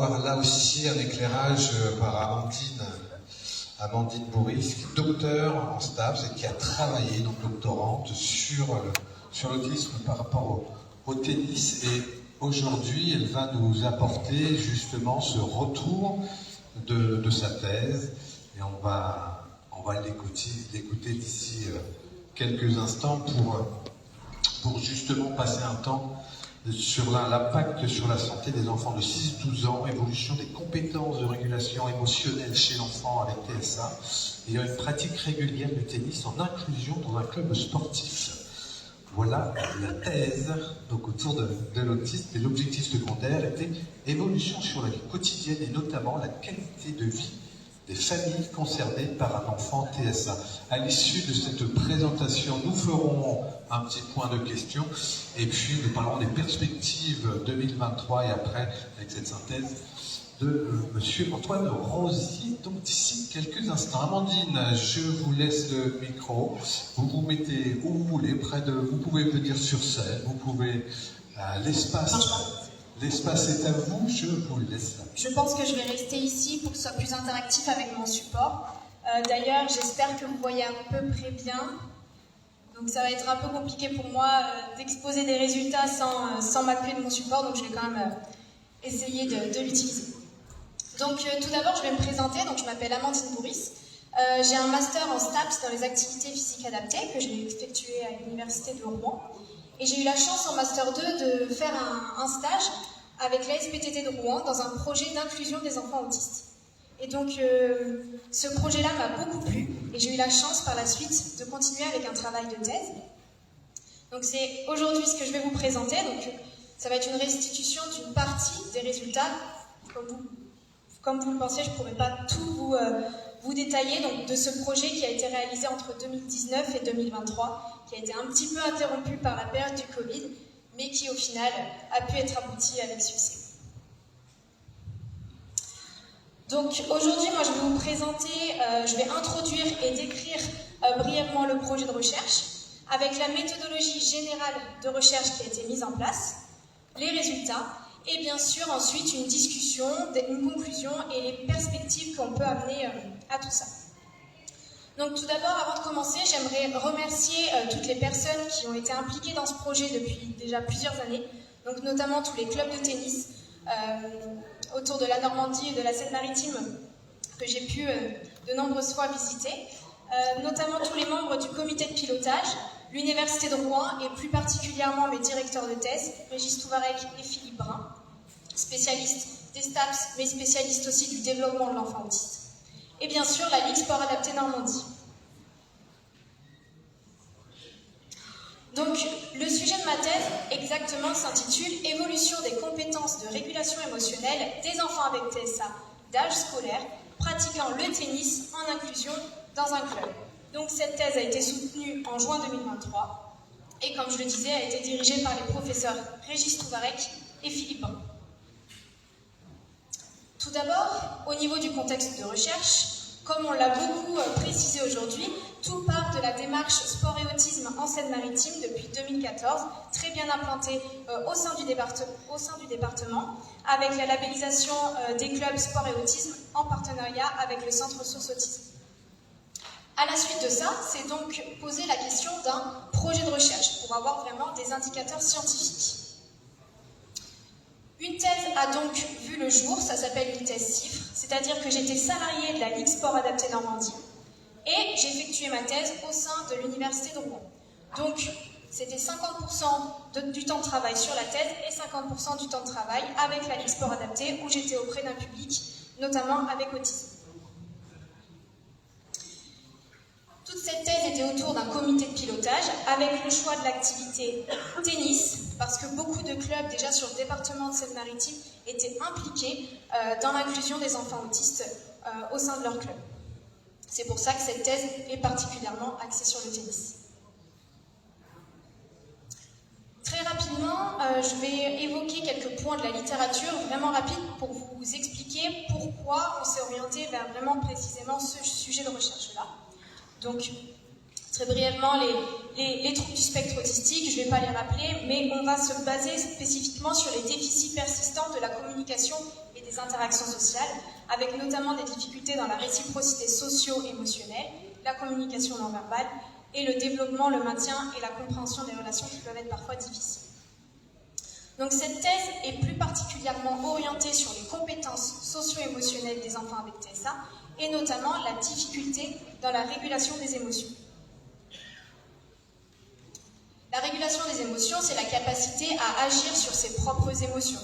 Là aussi un éclairage par Amandine Bourris, qui est docteur en STAPS et qui a travaillé, donc doctorante, sur l'autisme par rapport au tennis. Et aujourd'hui, elle va nous apporter justement ce retour de sa thèse. Et on va l'écouter d'ici quelques instants pour justement passer un temps sur l'impact sur la santé des enfants de 6-12 ans, évolution des compétences de régulation émotionnelle chez l'enfant avec TSA, et une pratique régulière du tennis en inclusion dans un club sportif. Voilà la thèse donc, autour de l'autisme, et l'objectif secondaire était évolution sur la vie quotidienne et notamment la qualité de vie des familles concernées par un enfant TSA. À l'issue de cette présentation, nous ferons un petit point de questions et puis nous parlerons des perspectives 2023 et après, avec cette synthèse de Monsieur Antoine Rosier. Donc d'ici quelques instants. Amandine, je vous laisse le micro. Vous vous mettez où vous voulez, vous pouvez venir sur scène, vous pouvez l'espace. L'espace est à vous, je vous le laisse. Je pense que je vais rester ici pour que ce soit plus interactif avec mon support. D'ailleurs, j'espère que vous voyez à peu près bien. Donc ça va être un peu compliqué pour moi d'exposer des résultats sans m'appuyer de mon support, donc je vais quand même essayer de l'utiliser. Donc tout d'abord, je vais me présenter. Donc je m'appelle Amandine Bourris. J'ai un master en STAPS dans les activités physiques adaptées que j'ai effectué à l'université de Rouen. Et j'ai eu la chance en Master 2 de faire un stage avec la SPTT de Rouen dans un projet d'inclusion des enfants autistes. Et donc ce projet-là m'a beaucoup plu et j'ai eu la chance par la suite de continuer avec un travail de thèse. Donc c'est aujourd'hui ce que je vais vous présenter. Donc ça va être une restitution d'une partie des résultats. Comme vous le pensez, je ne pourrai pas tout vous détailler donc, de ce projet qui a été réalisé entre 2019 et 2023, qui a été un petit peu interrompu par la période du Covid, mais qui au final a pu être abouti avec succès. Donc aujourd'hui, moi je vais vous présenter, je vais introduire et décrire brièvement le projet de recherche, avec la méthodologie générale de recherche qui a été mise en place, les résultats, et bien sûr ensuite une discussion, une conclusion et les perspectives qu'on peut amener à tout ça. Donc tout d'abord, avant de commencer, j'aimerais remercier toutes les personnes qui ont été impliquées dans ce projet depuis déjà plusieurs années, donc notamment tous les clubs de tennis autour de la Normandie et de la Seine-Maritime que j'ai pu de nombreuses fois visiter, notamment tous les membres du comité de pilotage, l'Université de Rouen et plus particulièrement mes directeurs de thèse, Régis Touvarec et Philippe Brun, spécialistes des STAPS mais spécialistes aussi du développement de l'enfant autiste. Et bien sûr la Ligue Sport Adapté Normandie. Donc le sujet de ma thèse exactement s'intitule « Évolution des compétences de régulation émotionnelle des enfants avec TSA d'âge scolaire pratiquant le tennis en inclusion dans un club ». Donc cette thèse a été soutenue en juin 2023 et comme je le disais, a été dirigée par les professeurs Régis Touvarec et Philippe Brun. Tout d'abord, au niveau du contexte de recherche, comme on l'a beaucoup précisé aujourd'hui, tout part de la démarche Sport et Autisme en Seine-Maritime depuis 2014, très bien implantée au sein du département, avec la labellisation des clubs Sport et Autisme en partenariat avec le Centre Source Autisme. À la suite de ça, c'est donc poser la question d'un projet de recherche pour avoir vraiment des indicateurs scientifiques. Une thèse a donc vu le jour, ça s'appelle une thèse CIFRE, c'est-à-dire que j'étais salariée de la Ligue Sport Adapté Normandie et j'ai effectué ma thèse au sein de l'Université de Rouen. Donc c'était 50% du temps de travail sur la thèse et 50% du temps de travail avec la Ligue Sport Adapté où j'étais auprès d'un public, notamment avec autisme. Toute cette thèse était autour d'un comité de pilotage avec le choix de l'activité tennis, parce que beaucoup de clubs déjà sur le département de Seine-Maritime étaient impliqués dans l'inclusion des enfants autistes au sein de leur club. C'est pour ça que cette thèse est particulièrement axée sur le tennis. Très rapidement, je vais évoquer quelques points de la littérature, vraiment rapide, pour vous expliquer pourquoi on s'est orienté vers vraiment précisément ce sujet de recherche-là. Donc, Très brièvement, les troubles du spectre autistique, je ne vais pas les rappeler, mais on va se baser spécifiquement sur les déficits persistants de la communication et des interactions sociales, avec notamment des difficultés dans la réciprocité socio-émotionnelle, la communication non verbale et le développement, le maintien et la compréhension des relations qui peuvent être parfois difficiles. Donc cette thèse est plus particulièrement orientée sur les compétences socio-émotionnelles des enfants avec TSA et notamment la difficulté dans la régulation des émotions. La régulation des émotions, c'est la capacité à agir sur ses propres émotions.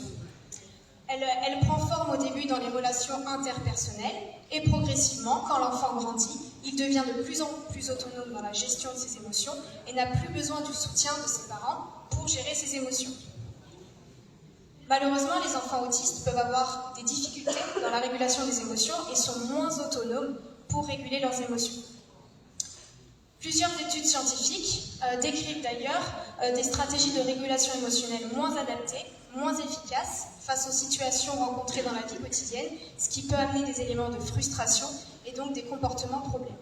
Elle prend forme au début dans les relations interpersonnelles et progressivement, quand l'enfant grandit, il devient de plus en plus autonome dans la gestion de ses émotions et n'a plus besoin du soutien de ses parents pour gérer ses émotions. Malheureusement, les enfants autistes peuvent avoir des difficultés dans la régulation des émotions et sont moins autonomes pour réguler leurs émotions. Plusieurs études scientifiques décrivent d'ailleurs des stratégies de régulation émotionnelle moins adaptées, moins efficaces face aux situations rencontrées dans la vie quotidienne, ce qui peut amener des éléments de frustration et donc des comportements problèmes.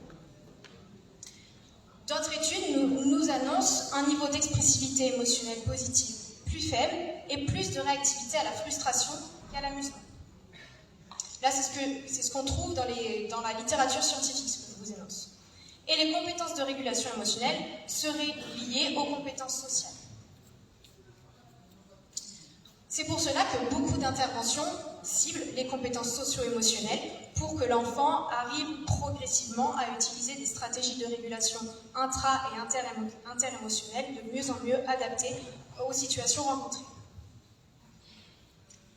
D'autres études nous annoncent un niveau d'expressivité émotionnelle positive plus faible et plus de réactivité à la frustration qu'à l'amusement. Là, c'est ce qu'on trouve dans la littérature scientifique, ce que je vous énonce. Et les compétences de régulation émotionnelle seraient liées aux compétences sociales. C'est pour cela que beaucoup d'interventions ciblent les compétences socio-émotionnelles pour que l'enfant arrive progressivement à utiliser des stratégies de régulation intra- et interémotionnelles de mieux en mieux adaptées aux situations rencontrées.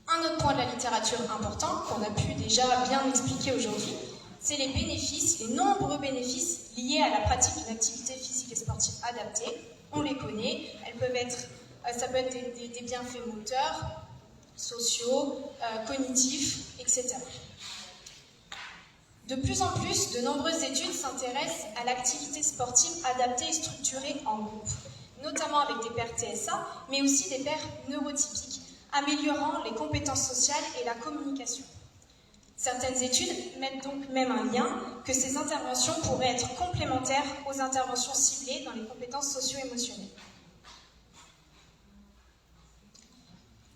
Un autre point de la littérature important, qu'on a pu déjà bien expliquer aujourd'hui, c'est les bénéfices, les nombreux bénéfices liés à la pratique d'une activité physique et sportive adaptée. On les connaît, ça peut être des bienfaits moteurs, sociaux, cognitifs, etc. De plus en plus, de nombreuses études s'intéressent à l'activité sportive adaptée et structurée en groupe, notamment avec des pairs TSA, mais aussi des pairs neurotypiques, améliorant les compétences sociales et la communication. Certaines études mettent donc même un lien que ces interventions pourraient être complémentaires aux interventions ciblées dans les compétences socio-émotionnelles.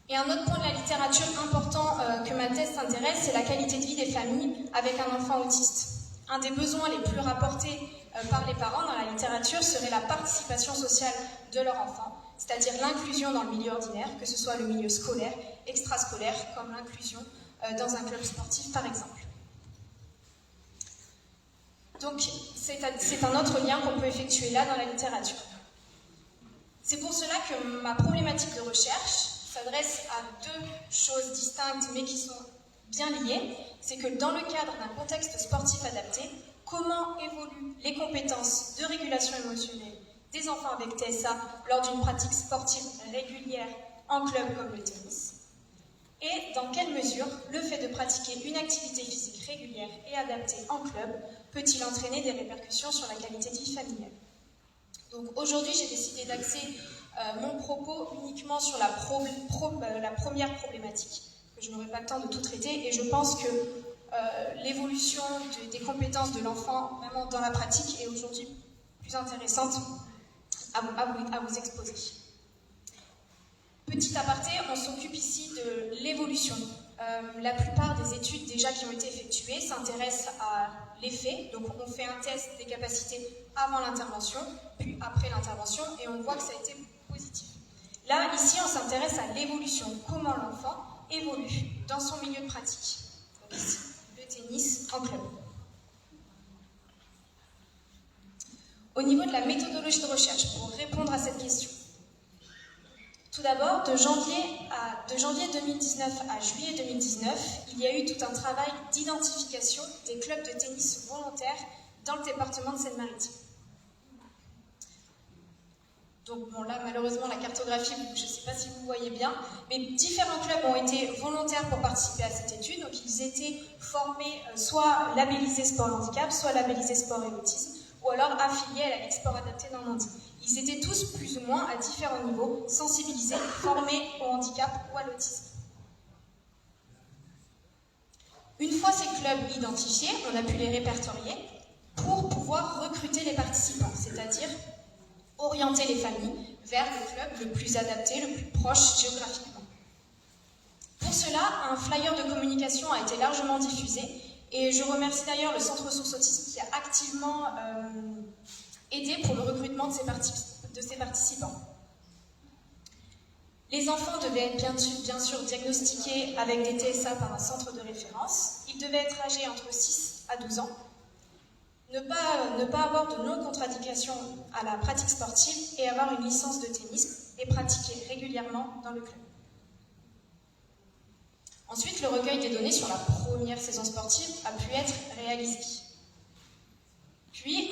Et un autre point de la littérature important que ma thèse s'intéresse, c'est la qualité de vie des familles avec un enfant autiste. Un des besoins les plus rapportés par les parents dans la littérature serait la participation sociale de leur enfant, c'est-à-dire l'inclusion dans le milieu ordinaire, que ce soit le milieu scolaire, extrascolaire, comme l'inclusion dans un club sportif par exemple. Donc c'est un autre lien qu'on peut effectuer là dans la littérature. C'est pour cela que ma problématique de recherche s'adresse à deux choses distinctes mais qui sont bien liées. C'est que dans le cadre d'un contexte sportif adapté, comment évoluent les compétences de régulation émotionnelle des enfants avec TSA lors d'une pratique sportive régulière en club comme le tennis, et dans quelle mesure le fait de pratiquer une activité physique régulière et adaptée en club peut-il entraîner des répercussions sur la qualité de vie familiale. Donc aujourd'hui, j'ai décidé d'axer mon propos uniquement sur la première problématique, que je n'aurai pas le temps de tout traiter, et je pense que l'évolution des compétences de l'enfant vraiment dans la pratique est aujourd'hui plus intéressante à vous exposer. Petit aparté, on s'occupe ici de l'évolution. La plupart des études déjà qui ont été effectuées s'intéressent à l'effet. Donc on fait un test des capacités avant l'intervention, puis après l'intervention, et on voit que ça a été positif. Là, ici, on s'intéresse à l'évolution, comment l'enfant évolue dans son milieu de pratique. Donc ici, le tennis en club. Au niveau de la méthodologie de recherche, pour répondre à cette question, tout d'abord, de janvier 2019 à juillet 2019, il y a eu tout un travail d'identification des clubs de tennis volontaires dans le département de Seine-Maritime. Donc bon, là, malheureusement, la cartographie, je ne sais pas si vous voyez bien, mais différents clubs ont été volontaires pour participer à cette étude. Donc ils étaient formés, soit labellisés sport et handicap, soit labellisés sport et autisme, ou alors affiliés à la Ligue sport adapté Normandie. Ils étaient tous plus ou moins à différents niveaux, sensibilisés, formés au handicap ou à l'autisme. Une fois ces clubs identifiés, on a pu les répertorier pour pouvoir pouvoir recruter les participants, c'est-à-dire orienter les familles vers le club le plus adapté, le plus proche géographiquement. Pour cela, un flyer de communication a été largement diffusé et je remercie d'ailleurs le Centre Ressources Autisme qui a activement aidé pour le recrutement de ces participants. Les enfants devaient être bien sûr diagnostiqués avec des TSA par un centre de référence. Ils devaient être âgés entre 6 à 12 ans. Ne pas avoir de non-contre-indication à la pratique sportive et avoir une licence de tennis et pratiquer régulièrement dans le club. Ensuite, le recueil des données sur la première saison sportive a pu être réalisé. Puis,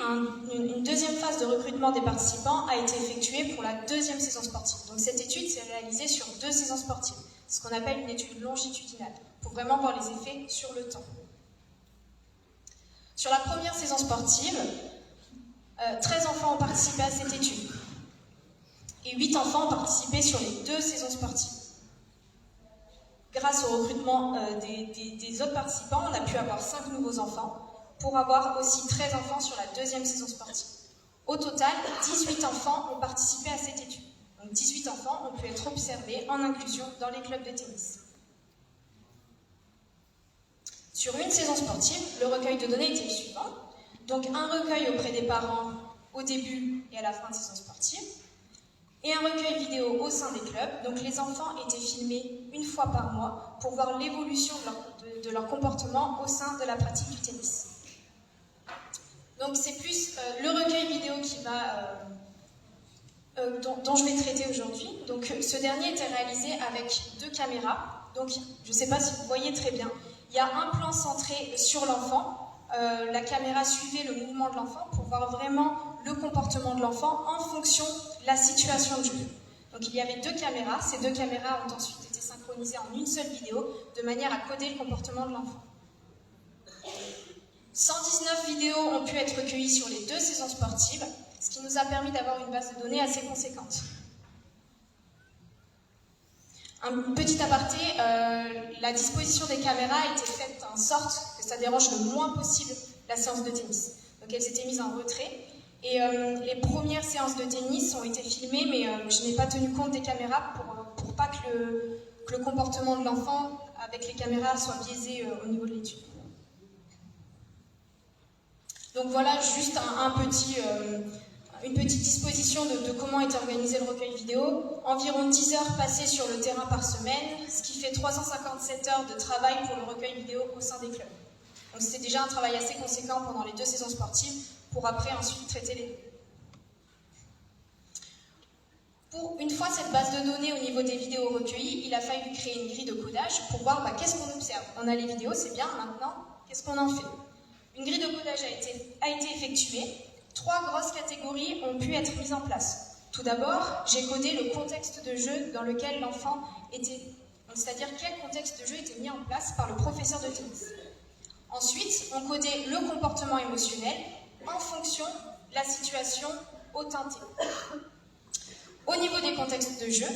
une deuxième phase de recrutement des participants a été effectuée pour la deuxième saison sportive. Donc cette étude s'est réalisée sur 2 saisons sportives, ce qu'on appelle une étude longitudinale, pour vraiment voir les effets sur le temps. Sur la première saison sportive, 13 enfants ont participé à cette étude et 8 enfants ont participé sur les 2 saisons sportives. Grâce au recrutement des autres participants, on a pu avoir 5 nouveaux enfants pour avoir aussi 13 enfants sur la deuxième saison sportive. Au total, 18 enfants ont participé à cette étude. Donc 18 enfants ont pu être observés en inclusion dans les clubs de tennis. Sur une saison sportive, le recueil de données était le suivant. Donc un recueil auprès des parents au début et à la fin de saison sportive, et un recueil vidéo au sein des clubs. Donc les enfants étaient filmés une fois par mois pour voir l'évolution de leur comportement au sein de la pratique du tennis. Donc c'est plus le recueil vidéo dont je vais traiter aujourd'hui. Donc ce dernier était réalisé avec 2 caméras. Donc je ne sais pas si vous voyez très bien. Il y a un plan centré sur l'enfant. La caméra suivait le mouvement de l'enfant pour voir vraiment le comportement de l'enfant en fonction de la situation de jeu. Donc il y avait 2 caméras. Ces 2 caméras ont ensuite été synchronisées en une seule vidéo de manière à coder le comportement de l'enfant. 119 vidéos ont pu être recueillies sur les 2 saisons sportives, ce qui nous a permis d'avoir une base de données assez conséquente. Un petit aparté, la disposition des caméras a été faite en sorte que ça dérange le moins possible la séance de tennis. Donc elles étaient mises en retrait. Et les premières séances de tennis ont été filmées, mais je n'ai pas tenu compte des caméras pour pas que le comportement de l'enfant avec les caméras soit biaisé au niveau de l'étude. Donc voilà juste une petite disposition de comment est organisé le recueil vidéo. Environ 10 heures passées sur le terrain par semaine, ce qui fait 357 heures de travail pour le recueil vidéo au sein des clubs. Donc c'était déjà un travail assez conséquent pendant les 2 saisons sportives, pour après ensuite traiter les deux. Une fois cette base de données au niveau des vidéos recueillies, il a fallu créer une grille de codage pour voir qu'est-ce qu'on observe. On a les vidéos, c'est bien, maintenant, qu'est-ce qu'on en fait? Une grille de codage a été effectuée. 3 grosses catégories ont pu être mises en place. Tout d'abord, j'ai codé le contexte de jeu dans lequel l'enfant était, c'est-à-dire quel contexte de jeu était mis en place par le professeur de tennis. Ensuite, on codait le comportement émotionnel en fonction de la situation au teinté. Au niveau des contextes de jeu,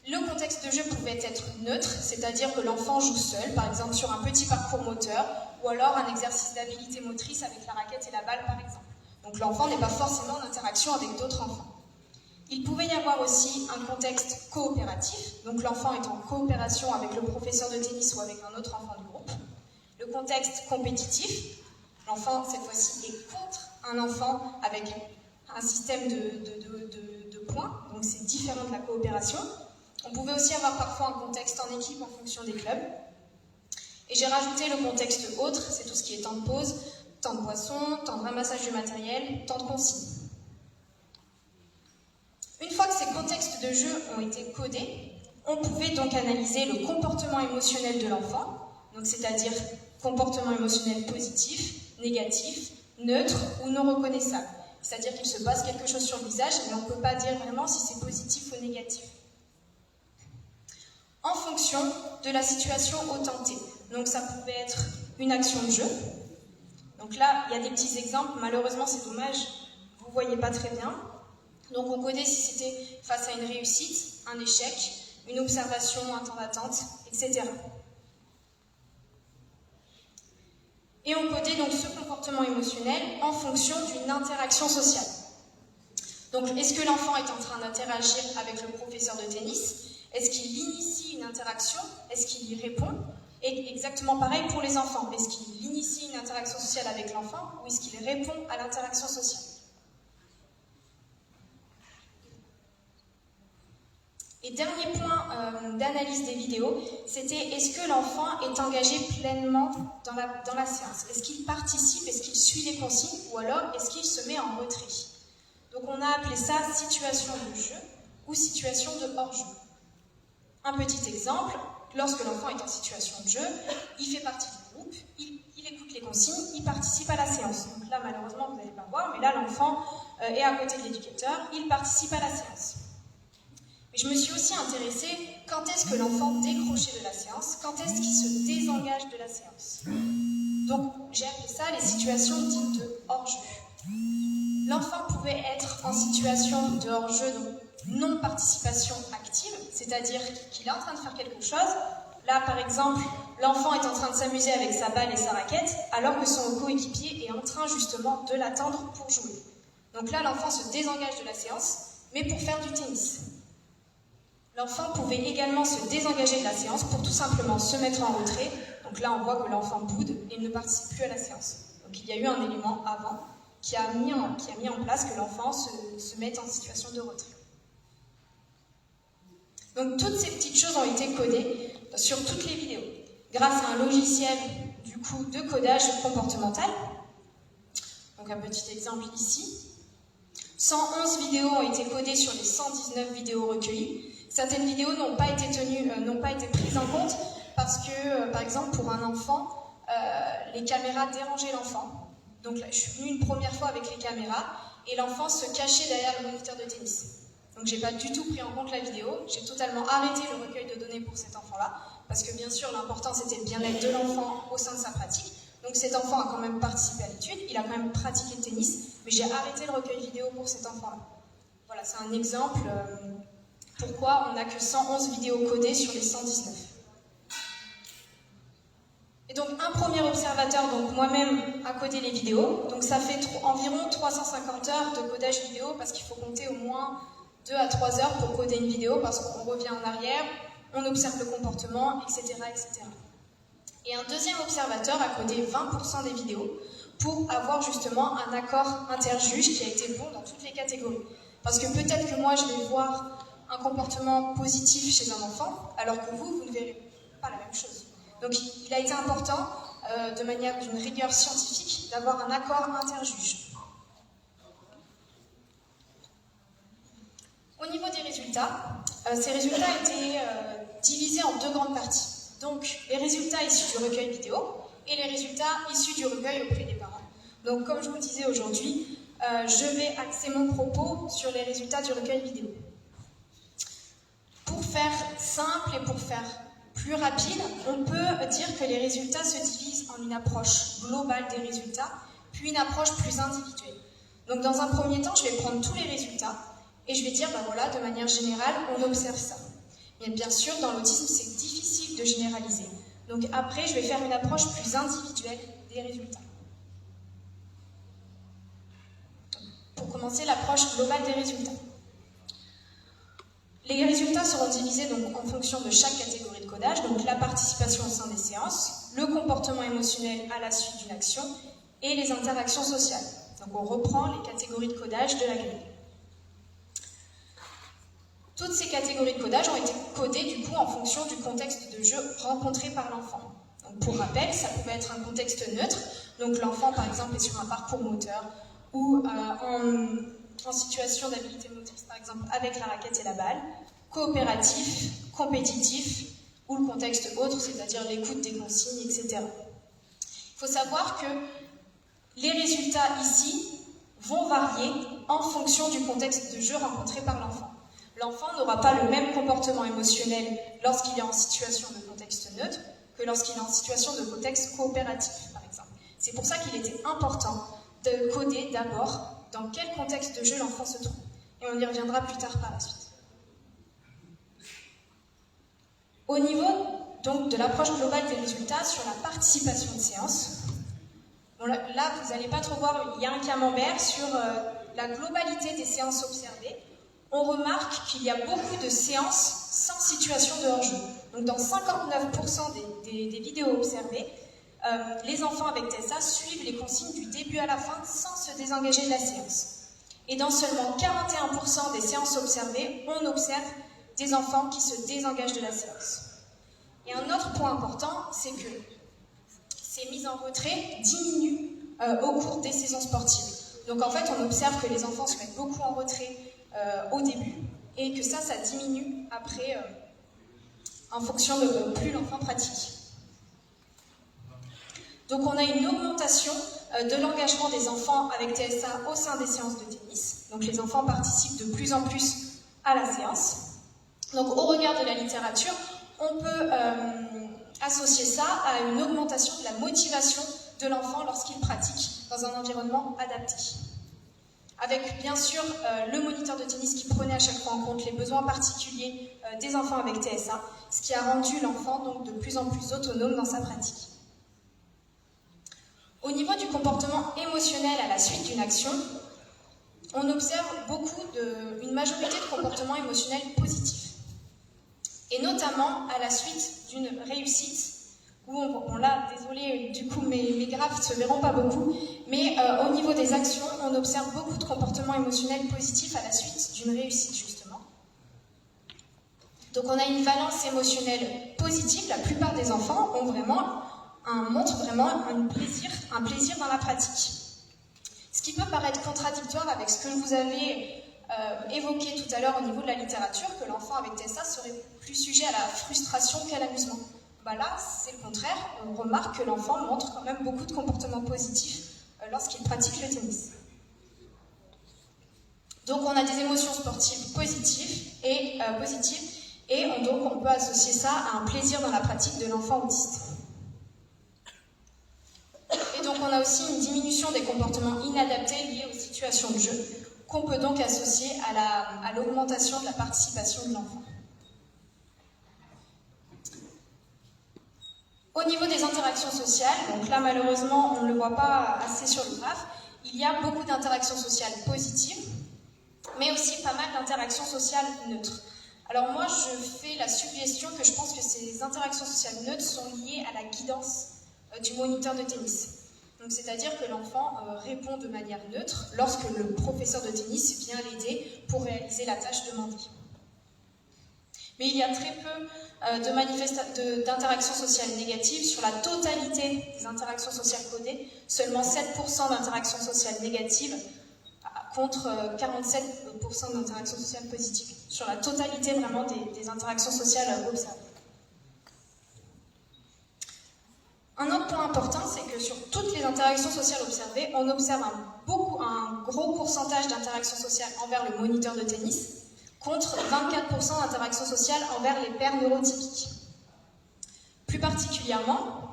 le contexte de jeu pouvait être neutre, c'est-à-dire que l'enfant joue seul, par exemple sur un petit parcours moteur, ou alors un exercice d'habilité motrice avec la raquette et la balle, par exemple. Donc l'enfant n'est pas forcément en interaction avec d'autres enfants. Il pouvait y avoir aussi un contexte coopératif, donc l'enfant est en coopération avec le professeur de tennis ou avec un autre enfant du groupe. Le contexte compétitif, l'enfant cette fois-ci est contre un enfant avec un système de points, donc c'est différent de la coopération. On pouvait aussi avoir parfois un contexte en équipe en fonction des clubs. Et j'ai rajouté le contexte autre, c'est tout ce qui est temps de pause, temps de boisson, temps de ramassage du matériel, temps de consigne. Une fois que ces contextes de jeu ont été codés, on pouvait donc analyser le comportement émotionnel de l'enfant, donc c'est-à-dire comportement émotionnel positif, négatif, neutre ou non reconnaissable. C'est-à-dire qu'il se passe quelque chose sur le visage, mais on ne peut pas dire vraiment si c'est positif ou négatif. En fonction de la situation au tenté. Donc ça pouvait être une action de jeu. Donc là, il y a des petits exemples. Malheureusement, c'est dommage, vous ne voyez pas très bien. Donc on codait si c'était face à une réussite, un échec, une observation, un temps d'attente, etc. Et on codait donc ce comportement comportement émotionnel en fonction d'une interaction sociale. Donc, est-ce que l'enfant est en train d'interagir avec le professeur de tennis? Est-ce qu'il initie une interaction? Est-ce qu'il y répond? Et exactement pareil pour les enfants. Est-ce qu'il initie une interaction sociale avec l'enfant ou est-ce qu'il répond à l'interaction sociale? Et dernier point d'analyse des vidéos, c'était est-ce que l'enfant est engagé pleinement dans la séance? Est-ce qu'il participe? Est-ce qu'il suit les consignes? Ou alors est-ce qu'il se met en retrait? Donc on a appelé ça situation de jeu ou situation de hors-jeu. Un petit exemple, lorsque l'enfant est en situation de jeu, il fait partie du groupe, il écoute les consignes, il participe à la séance. Donc là, malheureusement, vous n'allez pas voir, mais là, l'enfant est à côté de l'éducateur, il participe à la séance. Mais je me suis aussi intéressée, quand est-ce que l'enfant décrochait de la séance? Quand est-ce qu'il se désengage de la séance? Donc, j'ai appelé ça les situations dites de hors-jeu. L'enfant pouvait être en situation de hors-jeu, donc non-participation active, c'est-à-dire qu'il est en train de faire quelque chose. Là, par exemple, l'enfant est en train de s'amuser avec sa balle et sa raquette, alors que son coéquipier est en train justement de l'attendre pour jouer. Donc là, l'enfant se désengage de la séance, mais pour faire du tennis. L'enfant pouvait également se désengager de la séance pour tout simplement se mettre en retrait. Donc là, on voit que l'enfant boude et ne participe plus à la séance. Donc il y a eu un élément avant qui a mis en place que l'enfant se mette en situation de retrait. Donc toutes ces petites choses ont été codées sur toutes les vidéos, grâce à un logiciel du coup de codage comportemental. Donc un petit exemple ici. 111 vidéos ont été codées sur les 119 vidéos recueillies. Certaines vidéos n'ont pas été prises en compte parce que, par exemple, pour un enfant, les caméras dérangeaient l'enfant. Donc là, je suis venue une première fois avec les caméras et l'enfant se cachait derrière le moniteur de tennis. Donc j'ai pas du tout pris en compte la vidéo, j'ai totalement arrêté le recueil de données pour cet enfant-là, parce que bien sûr l'important c'était le bien-être de l'enfant au sein de sa pratique. Donc cet enfant a quand même participé à l'étude, il a quand même pratiqué le tennis, mais j'ai arrêté le recueil vidéo pour cet enfant-là. Voilà, c'est un exemple pourquoi on n'a que 111 vidéos codées sur les 119. Et donc un premier observateur, donc moi-même, a codé les vidéos. Donc ça fait environ 350 heures de codage vidéo parce qu'il faut compter au moins 2 à 3 heures pour coder une vidéo parce qu'on revient en arrière, on observe le comportement, etc., etc. Et un deuxième observateur a codé 20% des vidéos pour avoir justement un accord interjuge qui a été bon dans toutes les catégories. Parce que peut-être que moi je vais voir un comportement positif chez un enfant, alors que vous ne verrez pas la même chose. Donc il a été important, de manière d'une rigueur scientifique, d'avoir un accord interjuge. Au niveau des résultats, ces résultats étaient divisés en 2 grandes parties. Donc les résultats issus du recueil vidéo et les résultats issus du recueil auprès des parents. Donc comme je vous le disais aujourd'hui, je vais axer mon propos sur les résultats du recueil vidéo. Pour faire simple et pour faire plus rapide, on peut dire que les résultats se divisent en une approche globale des résultats, puis une approche plus individuelle. Donc dans un premier temps, je vais prendre tous les résultats et je vais dire, ben voilà, de manière générale, on observe ça. Mais bien sûr, dans l'autisme, c'est difficile de généraliser. Donc après, je vais faire une approche plus individuelle des résultats. Pour commencer, l'approche globale des résultats. Les résultats seront divisés donc en fonction de chaque catégorie de codage, donc la participation au sein des séances, le comportement émotionnel à la suite d'une action et les interactions sociales. Donc on reprend les catégories de codage de la grille. Toutes ces catégories de codage ont été codées du coup en fonction du contexte de jeu rencontré par l'enfant. Donc pour rappel, ça pouvait être un contexte neutre, donc l'enfant par exemple est sur un parcours moteur ou en situation d'habilité motrice par exemple avec la raquette et la balle, coopératif, compétitif ou le contexte autre, c'est-à-dire l'écoute des consignes, etc. Il faut savoir que les résultats ici vont varier en fonction du contexte de jeu rencontré par l'enfant. L'enfant n'aura pas le même comportement émotionnel lorsqu'il est en situation de contexte neutre que lorsqu'il est en situation de contexte coopératif, par exemple. C'est pour ça qu'il était important de coder d'abord dans quel contexte de jeu l'enfant se trouve. Et on y reviendra plus tard par la suite. Au niveau donc, de l'approche globale des résultats sur la participation de séance, Bon, là, vous n'allez pas trop voir, il y a un camembert sur la globalité des séances observées. On remarque qu'il y a beaucoup de séances sans situation de hors-jeu. Donc dans 59% des vidéos observées, les enfants avec TSA suivent les consignes du début à la fin sans se désengager de la séance. Et dans seulement 41% des séances observées, on observe des enfants qui se désengagent de la séance. Et un autre point important, c'est que ces mises en retrait diminuent au cours des saisons sportives. Donc en fait, on observe que les enfants se mettent beaucoup en retrait au début, et que ça diminue après en fonction de plus l'enfant pratique. Donc on a une augmentation de l'engagement des enfants avec TSA au sein des séances de tennis. Donc les enfants participent de plus en plus à la séance. Donc au regard de la littérature, on peut associer ça à une augmentation de la motivation de l'enfant lorsqu'il pratique dans un environnement adapté. Avec bien sûr le moniteur de tennis qui prenait à chaque fois en compte les besoins particuliers des enfants avec TSA, ce qui a rendu l'enfant donc de plus en plus autonome dans sa pratique. Au niveau du comportement émotionnel à la suite d'une action, on observe une majorité de comportements émotionnels positifs. Et notamment à la suite d'une réussite, où là, désolé, du coup mes graphes ne se verront pas beaucoup, mais au niveau des actions, on observe beaucoup de comportements émotionnels positifs à la suite d'une réussite, justement. Donc on a une valence émotionnelle positive, la plupart des enfants montrent vraiment un plaisir dans la pratique. Ce qui peut paraître contradictoire avec ce que vous avez évoqué tout à l'heure au niveau de la littérature, que l'enfant avec TSA serait plus sujet à la frustration qu'à l'amusement. Là, c'est le contraire. On remarque que l'enfant montre quand même beaucoup de comportements positifs lorsqu'il pratique le tennis. Donc on a des émotions sportives positives et donc on peut associer ça à un plaisir dans la pratique de l'enfant autiste. Et donc on a aussi une diminution des comportements inadaptés liés aux situations de jeu, qu'on peut donc associer à l'augmentation de la participation de l'enfant. Au niveau des interactions sociales, donc là malheureusement on ne le voit pas assez sur le graphe, il y a beaucoup d'interactions sociales positives, mais aussi pas mal d'interactions sociales neutres. Alors moi je fais la suggestion que je pense que ces interactions sociales neutres sont liées à la guidance du moniteur de tennis. Donc c'est-à-dire que l'enfant répond de manière neutre lorsque le professeur de tennis vient l'aider pour réaliser la tâche demandée. Mais il y a très peu d'interactions sociales négatives. Sur la totalité des interactions sociales codées, seulement 7% d'interactions sociales négatives contre 47% d'interactions sociales positives. Sur la totalité vraiment des interactions sociales observées. Un autre point important, c'est que sur toutes les interactions sociales observées, on observe un gros pourcentage d'interactions sociales envers le moniteur de tennis, contre 24% d'interactions sociales envers les pairs neurotypiques. Plus particulièrement,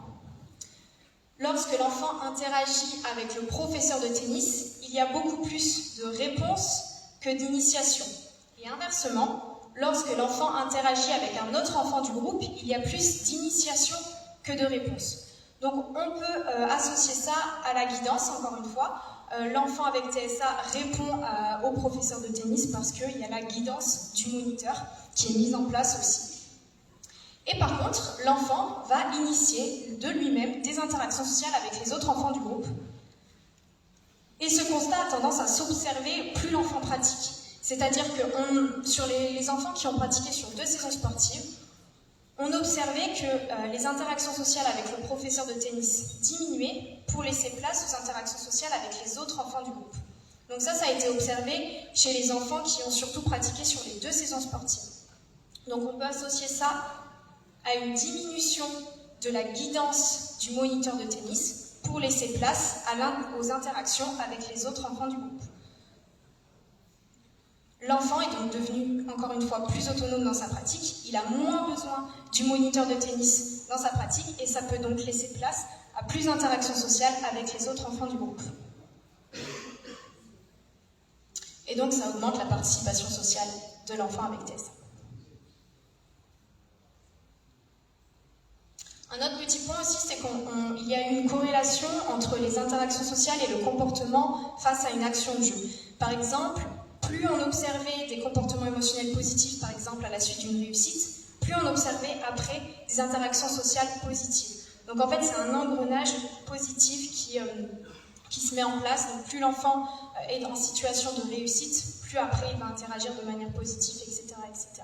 lorsque l'enfant interagit avec le professeur de tennis, il y a beaucoup plus de réponses que d'initiation. Et inversement, lorsque l'enfant interagit avec un autre enfant du groupe, il y a plus d'initiation que de réponses. Donc on peut associer ça à la guidance, encore une fois. L'enfant avec TSA répond au professeur de tennis parce qu'il y a la guidance du moniteur qui est mise en place aussi. Et par contre, l'enfant va initier de lui-même des interactions sociales avec les autres enfants du groupe. Et ce constat a tendance à s'observer plus l'enfant pratique. C'est-à-dire que sur les enfants qui ont pratiqué sur 2 saisons sportives, on observait que les interactions sociales avec le professeur de tennis diminuaient pour laisser place aux interactions sociales avec les autres enfants du groupe. Donc ça a été observé chez les enfants qui ont surtout pratiqué sur les 2 saisons sportives. Donc on peut associer ça à une diminution de la guidance du moniteur de tennis pour laisser place aux interactions avec les autres enfants du groupe. L'enfant est donc devenu, encore une fois, plus autonome dans sa pratique. Il a moins besoin du moniteur de tennis dans sa pratique et ça peut donc laisser place à plus d'interactions sociales avec les autres enfants du groupe. Et donc ça augmente la participation sociale de l'enfant avec TSA. Un autre petit point aussi, c'est qu'il y a une corrélation corrélation entre les interactions sociales et le comportement face à une action de jeu. Par exemple, plus on observait des comportements émotionnels positifs, par exemple à la suite d'une réussite, plus on observait après des interactions sociales positives. Donc en fait, c'est un engrenage positif qui se met en place. Donc plus l'enfant est en situation de réussite, plus après il va interagir de manière positive, etc., etc.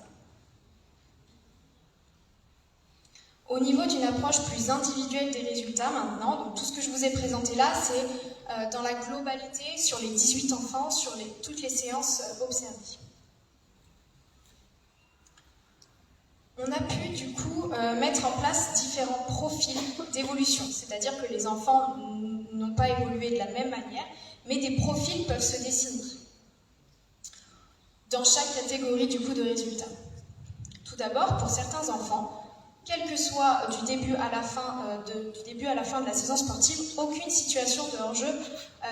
Au niveau d'une approche plus individuelle des résultats maintenant, donc tout ce que je vous ai présenté là, c'est dans la globalité sur les 18 enfants, sur toutes les séances observées. On a pu du coup mettre en place différents profils d'évolution, c'est-à-dire que les enfants n'ont pas évolué de la même manière, mais des profils peuvent se dessiner dans chaque catégorie du coup de résultats. Tout d'abord, pour certains enfants, quel que soit du début à la fin de la saison sportive, aucune situation de hors-jeu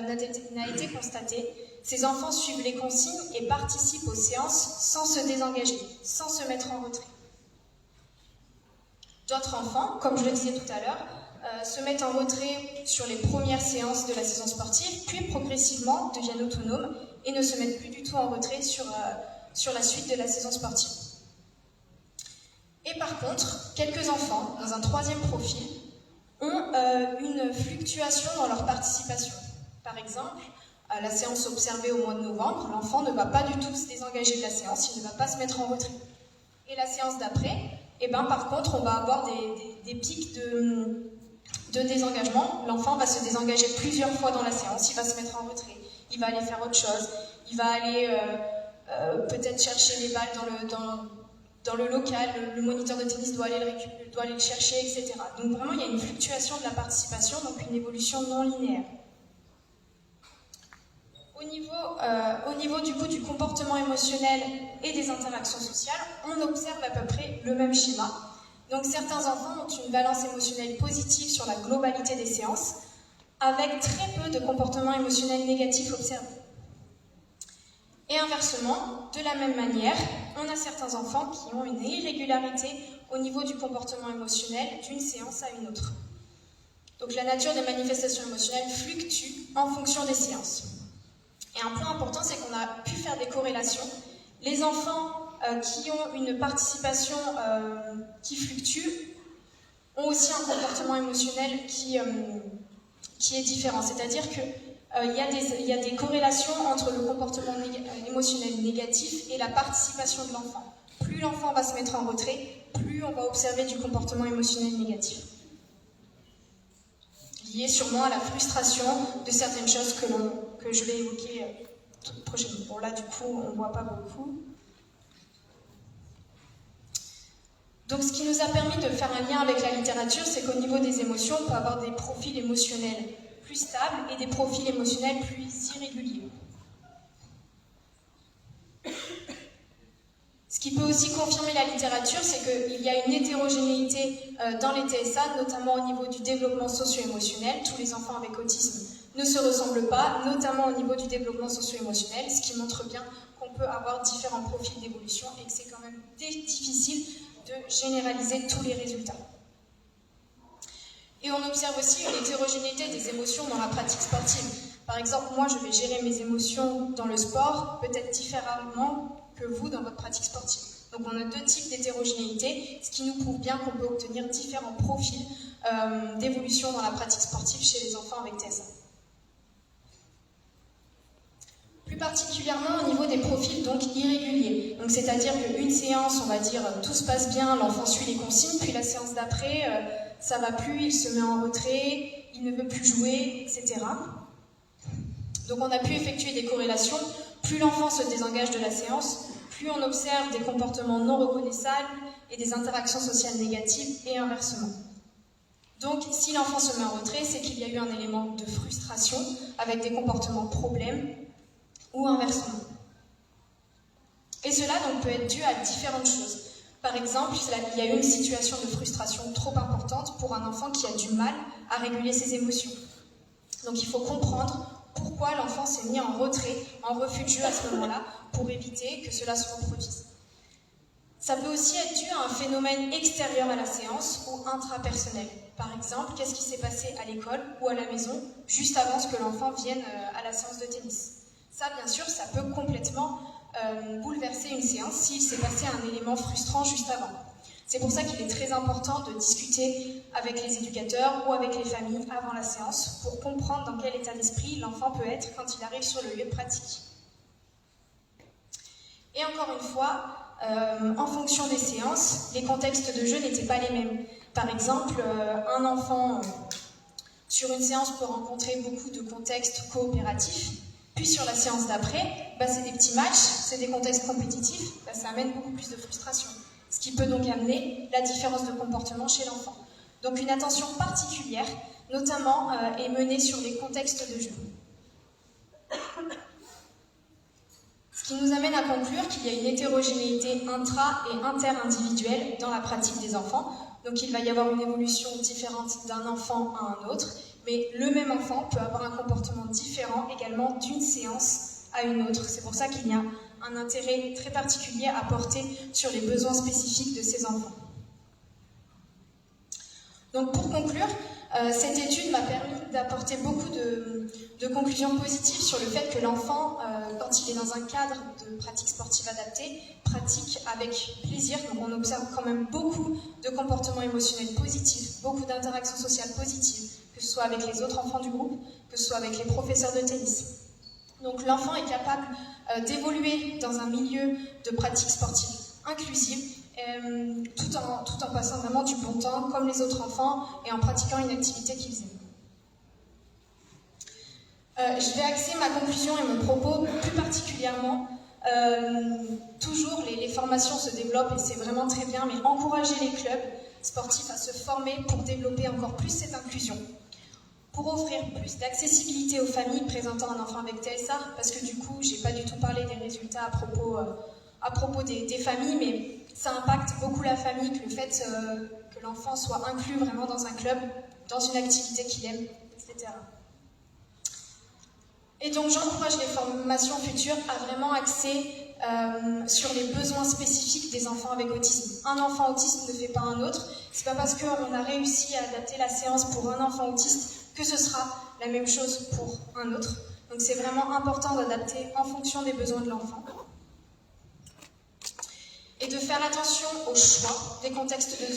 n'a été constatée. Ces enfants suivent les consignes et participent aux séances sans se désengager, sans se mettre en retrait. D'autres enfants, comme je le disais tout à l'heure, se mettent en retrait sur les premières séances de la saison sportive, puis progressivement deviennent autonomes et ne se mettent plus du tout en retrait sur la suite de la saison sportive. Et par contre, quelques enfants, dans un troisième profil, ont une fluctuation dans leur participation. Par exemple, à la séance observée au mois de novembre, l'enfant ne va pas du tout se désengager de la séance, il ne va pas se mettre en retrait. Et la séance d'après, par contre, on va avoir des pics de désengagement. L'enfant va se désengager plusieurs fois dans la séance, il va se mettre en retrait, il va aller faire autre chose, il va aller peut-être chercher les balles dans le local, le moniteur de tennis doit aller le chercher, etc. Donc vraiment, il y a une fluctuation de la participation, donc une évolution non linéaire. Au niveau du coup du comportement émotionnel et des interactions sociales, on observe à peu près le même schéma. Donc certains enfants ont une balance émotionnelle positive sur la globalité des séances, avec très peu de comportements émotionnels négatifs observés. Et inversement, de la même manière, on a certains enfants qui ont une irrégularité au niveau du comportement émotionnel d'une séance à une autre. Donc la nature des manifestations émotionnelles fluctue en fonction des séances. Et un point important, c'est qu'on a pu faire des corrélations. Les enfants qui ont une participation qui fluctue ont aussi un comportement émotionnel qui est différent. C'est-à-dire qu'il y a des corrélations entre le comportement émotionnel négatif et la participation de l'enfant. Plus l'enfant va se mettre en retrait, plus on va observer du comportement émotionnel négatif. Lié sûrement à la frustration de certaines choses que je vais évoquer prochainement. Bon, là, du coup, on ne voit pas beaucoup. Donc, ce qui nous a permis de faire un lien avec la littérature, c'est qu'au niveau des émotions, on peut avoir des profils émotionnels plus stables et des profils émotionnels plus irréguliers. Ce qui peut aussi confirmer la littérature, c'est qu'il y a une hétérogénéité dans les TSA, notamment au niveau du développement socio-émotionnel. Tous les enfants avec autisme ne se ressemblent pas, notamment au niveau du développement socio-émotionnel, ce qui montre bien qu'on peut avoir différents profils d'évolution et que c'est quand même difficile de généraliser tous les résultats. Et on observe aussi une hétérogénéité des émotions dans la pratique sportive. Par exemple, moi, je vais gérer mes émotions dans le sport, peut-être différemment que vous dans votre pratique sportive. Donc on a deux types d'hétérogénéité, ce qui nous prouve bien qu'on peut obtenir différents profils d'évolution dans la pratique sportive chez les enfants avec TSA. Plus particulièrement au niveau des profils donc irréguliers. Donc c'est-à-dire qu'une séance, on va dire, tout se passe bien, l'enfant suit les consignes, puis la séance d'après, ça va plus, il se met en retrait, il ne veut plus jouer, etc. Donc on a pu effectuer des corrélations. Plus l'enfant se désengage de la séance, plus on observe des comportements non reconnaissables et des interactions sociales négatives et inversement. Donc si l'enfant se met en retrait, c'est qu'il y a eu un élément de frustration avec des comportements problèmes ou inversement. Et cela donc peut être dû à différentes choses. Par exemple, il y a eu une situation de frustration trop importante pour un enfant qui a du mal à réguler ses émotions. Donc il faut comprendre pourquoi l'enfant s'est mis en retrait, en refus de jeu à ce moment-là, pour éviter que cela se reproduise. Ça peut aussi être dû à un phénomène extérieur à la séance ou intrapersonnel. Par exemple, qu'est-ce qui s'est passé à l'école ou à la maison juste avant que l'enfant vienne à la séance de tennis. Ça, bien sûr, ça peut complètement bouleverser une séance s'il s'est passé un élément frustrant juste avant. C'est pour ça qu'il est très important de discuter avec les éducateurs ou avec les familles avant la séance pour comprendre dans quel état d'esprit l'enfant peut être quand il arrive sur le lieu de pratique. Et encore une fois, en fonction des séances, les contextes de jeu n'étaient pas les mêmes. Par exemple, un enfant sur une séance peut rencontrer beaucoup de contextes coopératifs, puis sur la séance d'après, c'est des petits matchs, c'est des contextes compétitifs, ça amène beaucoup plus de frustration. Ce qui peut donc amener la différence de comportement chez l'enfant. Donc une attention particulière, notamment, est menée sur les contextes de jeu. Ce qui nous amène à conclure qu'il y a une hétérogénéité intra- et inter-individuelle dans la pratique des enfants. Donc il va y avoir une évolution différente d'un enfant à un autre, mais le même enfant peut avoir un comportement différent également d'une séance à une autre. C'est pour ça qu'il y a un intérêt très particulier à porter sur les besoins spécifiques de ces enfants. Donc pour conclure, cette étude m'a permis d'apporter beaucoup de conclusions positives sur le fait que l'enfant, quand il est dans un cadre de pratique sportive adaptée, pratique avec plaisir. Donc on observe quand même beaucoup de comportements émotionnels positifs, beaucoup d'interactions sociales positives, que ce soit avec les autres enfants du groupe, que ce soit avec les professeurs de tennis. Donc l'enfant est capable d'évoluer dans un milieu de pratique sportive inclusive, tout en passant vraiment du bon temps, comme les autres enfants, et en pratiquant une activité qu'ils aiment. Je vais axer ma conclusion et mon propos plus particulièrement. Toujours, les formations se développent et c'est vraiment très bien, mais encourager les clubs sportifs à se former pour développer encore plus cette inclusion, pour offrir plus d'accessibilité aux familles présentant un enfant avec TSA, parce que du coup, j'ai pas du tout parlé des résultats à propos des familles, mais ça impacte beaucoup la famille, que le fait que l'enfant soit inclus vraiment dans un club, dans une activité qu'il aime, etc. Et donc j'encourage les formations futures à vraiment axer sur les besoins spécifiques des enfants avec autisme. Un enfant autiste ne fait pas un autre. C'est pas parce qu'on a réussi à adapter la séance pour un enfant autiste que ce sera la même chose pour un autre. Donc c'est vraiment important d'adapter en fonction des besoins de l'enfant. Et de faire attention au choix des contextes de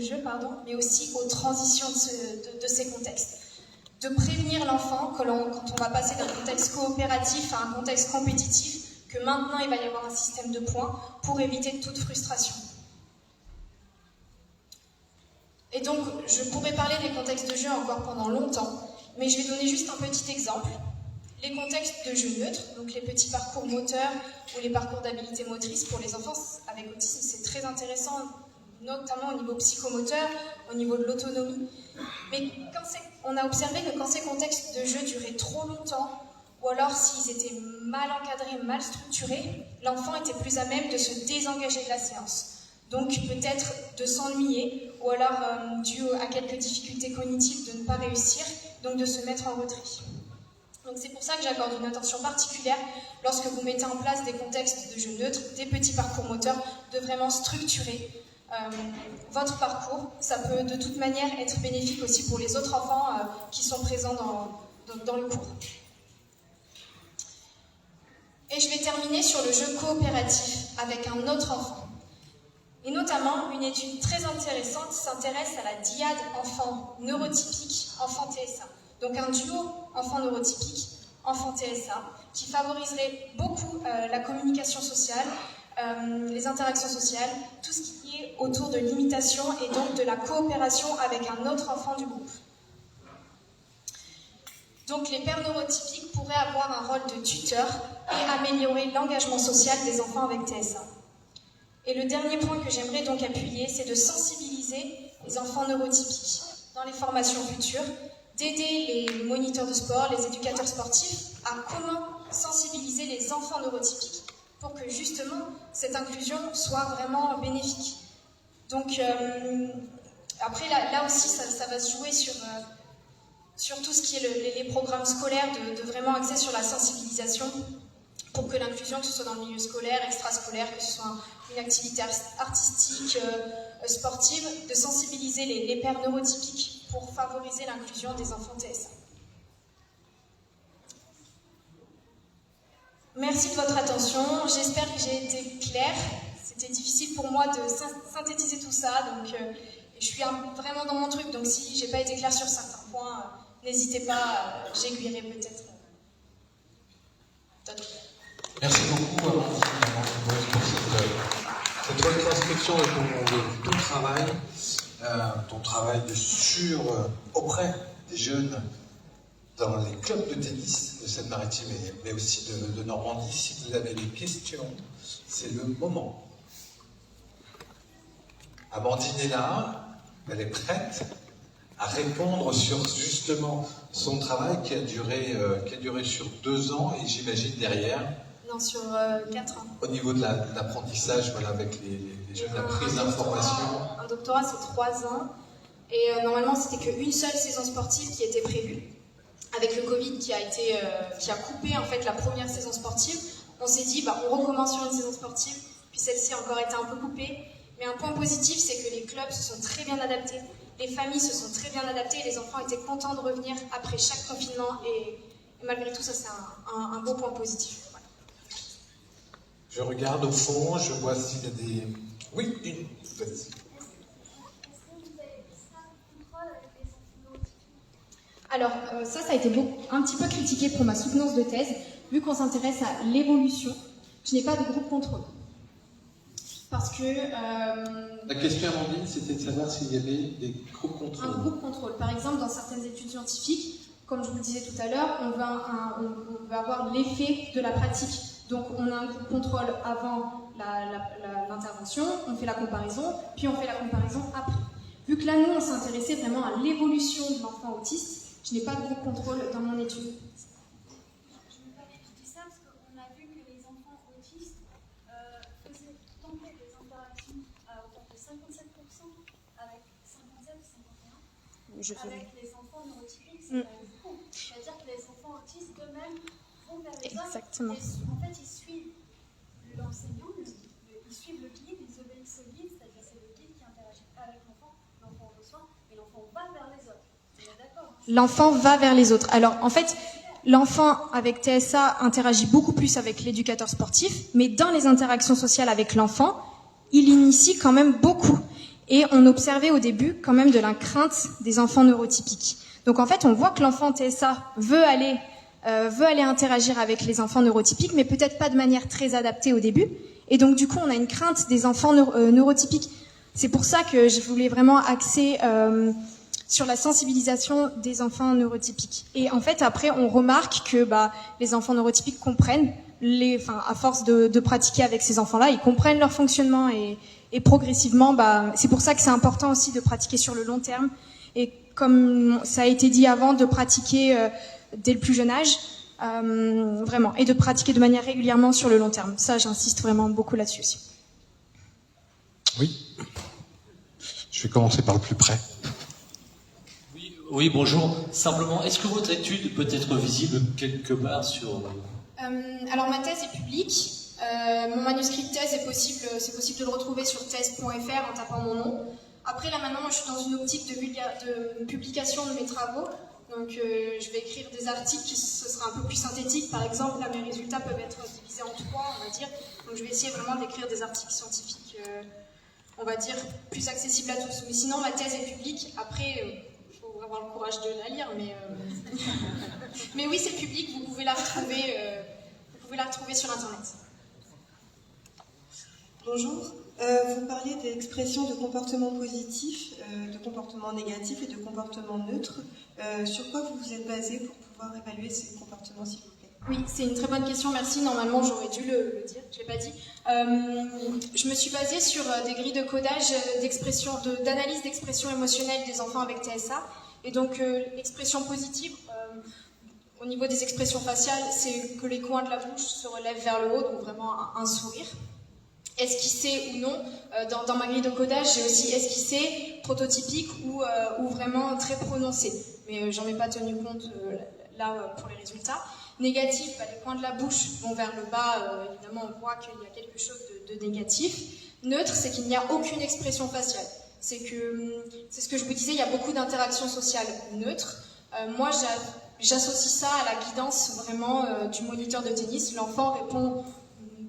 jeu, mais aussi aux transitions de ces contextes. De prévenir l'enfant quand on va passer d'un contexte coopératif à un contexte compétitif, que maintenant il va y avoir un système de points pour éviter toute frustration. Et donc, je pourrais parler des contextes de jeu encore pendant longtemps, mais je vais donner juste un petit exemple. Les contextes de jeu neutres, donc les petits parcours moteurs ou les parcours d'habilité motrice pour les enfants avec autisme, c'est très intéressant, notamment au niveau psychomoteur, au niveau de l'autonomie. Mais on a observé que quand ces contextes de jeu duraient trop longtemps, ou alors s'ils étaient mal encadrés, mal structurés, l'enfant était plus à même de se désengager de la séance. Donc peut-être de s'ennuyer, ou alors dû à quelques difficultés cognitives de ne pas réussir, donc de se mettre en retrait. Donc c'est pour ça que j'accorde une attention particulière lorsque vous mettez en place des contextes de jeu neutres, des petits parcours moteurs, de vraiment structurer votre parcours. Ça peut de toute manière être bénéfique aussi pour les autres enfants qui sont présents dans le cours. Et je vais terminer sur le jeu coopératif avec un autre enfant. Et notamment, une étude très intéressante s'intéresse à la dyade enfant neurotypique, enfant TSA. Donc un duo enfant neurotypique, enfant TSA, qui favoriserait beaucoup la communication sociale, les interactions sociales, tout ce qui est autour de l'imitation et donc de la coopération avec un autre enfant du groupe. Donc les pères neurotypiques pourraient avoir un rôle de tuteur et améliorer l'engagement social des enfants avec TSA. Et le dernier point que j'aimerais donc appuyer, c'est de sensibiliser les enfants neurotypiques dans les formations futures, d'aider les moniteurs de sport, les éducateurs sportifs à comment sensibiliser les enfants neurotypiques pour que justement cette inclusion soit vraiment bénéfique. Donc après là aussi ça va se jouer sur tout ce qui est les programmes scolaires, de vraiment axer sur la sensibilisation pour que l'inclusion, que ce soit dans le milieu scolaire, extrascolaire, que ce soit une activité artistique, sportive, de sensibiliser les pairs neurotypiques pour favoriser l'inclusion des enfants TSA. Merci de votre attention, j'espère que j'ai été claire. C'était difficile pour moi de synthétiser tout ça, donc je suis vraiment dans mon truc, donc si j'ai pas été claire sur certains points, n'hésitez pas, j'aiguillerai peut-être d'autres. Merci beaucoup, Amandine, pour cette retranscription de ton travail auprès des jeunes dans les clubs de tennis de Seine-Maritime, mais aussi de Normandie. Si vous avez des questions, c'est le moment. Amandine est là, elle est prête à répondre sur justement son travail qui a duré sur 2 ans et j'imagine derrière. Non, sur 4 ans. Au niveau de l'apprentissage, voilà, avec les jeunes, la prise d'information. Un doctorat, c'est 3 ans. Et normalement, c'était qu'une seule saison sportive qui était prévue. Avec le Covid qui a coupé en fait la première saison sportive, on s'est dit on recommence sur une saison sportive, puis celle-ci a encore été un peu coupée. Mais un point positif, c'est que les clubs se sont très bien adaptés, les familles se sont très bien adaptées, les enfants étaient contents de revenir après chaque confinement et malgré tout, ça c'est un beau point positif. Voilà. Je regarde au fond, je vois s'il y a des... Oui, une. Vas-y. Alors, ça a été un petit peu critiqué pour ma soutenance de thèse. Vu qu'on s'intéresse à l'évolution, je n'ai pas de groupe contrôle. Parce que... La question, Amandine, c'était de savoir s'il y avait des groupes contrôle. Un groupe contrôle. Par exemple, dans certaines études scientifiques, comme je vous le disais tout à l'heure, on va avoir l'effet de la pratique. Donc, on a un groupe contrôle avant l'intervention, on fait la comparaison, puis on fait la comparaison après. Vu que là, nous, on s'intéressait vraiment à l'évolution de l'enfant autiste, je n'ai pas de groupe contrôle dans mon étude. Je me permets de dire ça parce qu'on a vu que les enfants autistes faisaient tenter des interactions à hauteur de 57% avec 57-51%. Avec les enfants neurotypiques, c'est quand même beaucoup. C'est-à-dire que les enfants autistes eux-mêmes vont vers les autres. Exactement. Et en fait, ils suivent l'enseignant, ils suivent le guide, ils obéissent au guide, c'est-à-dire c'est le guide qui interagit avec l'enfant reçoit, et l'enfant va vers les autres. L'enfant va vers les autres. Alors, en fait, l'enfant avec TSA interagit beaucoup plus avec l'éducateur sportif, mais dans les interactions sociales avec l'enfant, il initie quand même beaucoup. Et on observait au début quand même de la crainte des enfants neurotypiques. Donc, en fait, on voit que l'enfant TSA veut aller interagir avec les enfants neurotypiques, mais peut-être pas de manière très adaptée au début. Et donc, du coup, on a une crainte des enfants neurotypiques. C'est pour ça que je voulais vraiment axer sur la sensibilisation des enfants neurotypiques. Et en fait, après, on remarque que les enfants neurotypiques comprennent, à force de pratiquer avec ces enfants-là, ils comprennent leur fonctionnement et progressivement, c'est pour ça que c'est important aussi de pratiquer sur le long terme. Et comme ça a été dit avant, de pratiquer dès le plus jeune âge, vraiment, et de pratiquer de manière régulièrement sur le long terme. Ça, j'insiste vraiment beaucoup là-dessus aussi. Oui. Je vais commencer par le plus près. Oui, bonjour. Simplement, est-ce que votre étude peut être visible quelque part sur... Alors, ma thèse est publique. Mon manuscrit de thèse c'est possible de le retrouver sur thèse.fr en tapant mon nom. Après, là, maintenant, moi, je suis dans une optique de publication de mes travaux. Donc, je vais écrire des articles ce sera un peu plus synthétique. Par exemple, là, mes résultats peuvent être divisés en 3, on va dire. Donc, je vais essayer vraiment d'écrire des articles scientifiques, on va dire, plus accessibles à tous. Mais sinon, ma thèse est publique. Après, il faut avoir le courage de la lire, mais oui, c'est public. Vous pouvez la retrouver sur Internet. Bonjour. Vous parliez d'expressions de comportements positifs, de comportements négatifs et de comportements neutres. Sur quoi vous vous êtes basé pour pouvoir évaluer ces comportements, s'il vous plaît? Oui, c'est une très bonne question, merci. Normalement, j'aurais dû le dire, je ne l'ai pas dit. Je me suis basée sur des grilles de codage d'analyse d'expression émotionnelle des enfants avec TSA. Et donc, l'expression positive, au niveau des expressions faciales, c'est que les coins de la bouche se relèvent vers le haut, donc vraiment un sourire. Esquissé ou non, dans ma grille de codage, j'ai aussi esquissé, prototypique ou vraiment très prononcé. Mais j'en ai pas tenu compte là pour les résultats. Négatif, les coins de la bouche vont vers le bas, évidemment on voit qu'il y a quelque chose de négatif. Neutre, c'est qu'il n'y a aucune expression faciale. C'est ce que je vous disais, il y a beaucoup d'interactions sociales neutres. Moi, j'associe ça à la guidance vraiment du moniteur de tennis. L'enfant répond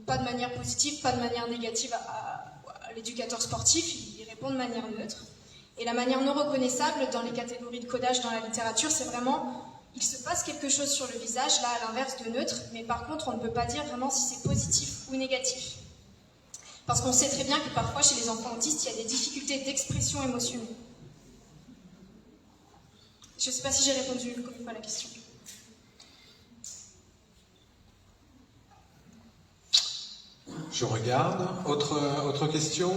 pas de manière positive, pas de manière négative à l'éducateur sportif, il répond de manière neutre. Et la manière non reconnaissable dans les catégories de codage dans la littérature, c'est vraiment, il se passe quelque chose sur le visage, là à l'inverse de neutre, mais par contre on ne peut pas dire vraiment si c'est positif ou négatif. Parce qu'on sait très bien que parfois chez les enfants autistes, il y a des difficultés d'expression émotionnelle. Je ne sais pas si j'ai répondu comme une fois à la question. Je regarde. Autre question?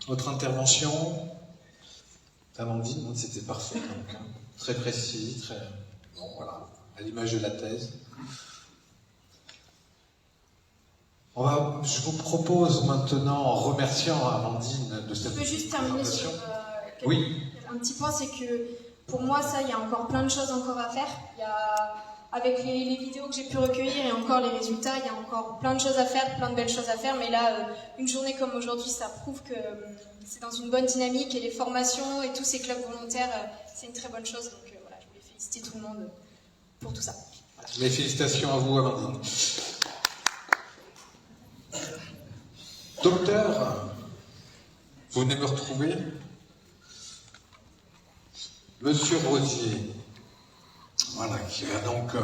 Autre intervention? Amandine, c'était parfait. Donc, très précis, très... Bon, voilà, à l'image de la thèse. Je vous propose maintenant, en remerciant Amandine de cette présentation... Je peux juste terminer sur oui. Un petit point, c'est que pour moi, ça, il y a encore plein de choses encore à faire. Avec les vidéos que j'ai pu recueillir et encore les résultats, il y a encore plein de choses à faire, plein de belles choses à faire. Mais là, une journée comme aujourd'hui, ça prouve que c'est dans une bonne dynamique et les formations et tous ces clubs volontaires, c'est une très bonne chose. Donc voilà, je voulais féliciter tout le monde pour tout ça. Voilà. Les félicitations à vous, Amandine. Docteur, vous venez me retrouver? Monsieur Rosier, voilà, qui va donc...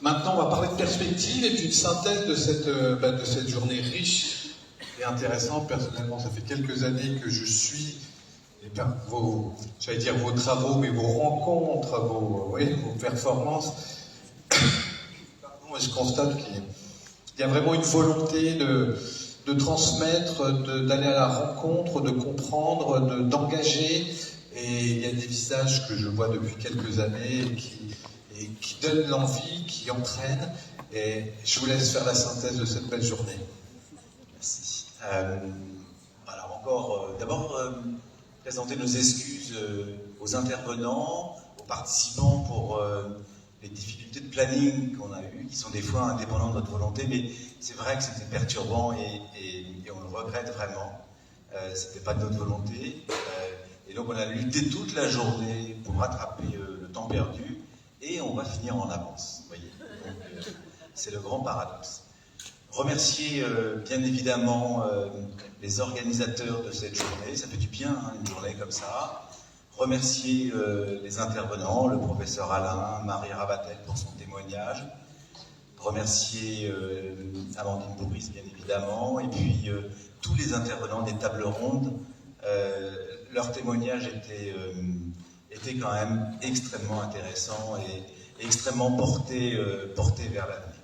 maintenant, on va parler de perspective et puis de synthèse de cette journée riche et intéressante. Personnellement, ça fait quelques années que je suis vos travaux, mais vos rencontres, vos performances. Et je constate qu'il y a vraiment une volonté de transmettre, d'aller à la rencontre, de comprendre, d'engager. Et il y a des visages que je vois depuis quelques années et qui donnent l'envie, qui entraînent. Et je vous laisse faire la synthèse de cette belle journée. Merci. Alors encore, d'abord, présenter nos excuses aux intervenants, aux participants pour les difficultés de planning qu'on a eues, qui sont des fois indépendantes de notre volonté, mais c'est vrai que c'était perturbant et on le regrette vraiment. C'était pas de notre volonté. Et donc on a lutté toute la journée pour rattraper le temps perdu et on va finir en avance. Vous voyez, c'est le grand paradoxe. Remercier bien évidemment les organisateurs de cette journée, ça fait du bien une journée comme ça. Remercier les intervenants, le professeur Alain, Marie Ravatel pour son témoignage. Remercier Amandine Bourris bien évidemment et puis tous les intervenants des tables rondes. Leur témoignage était quand même extrêmement intéressant et extrêmement porté vers l'avenir.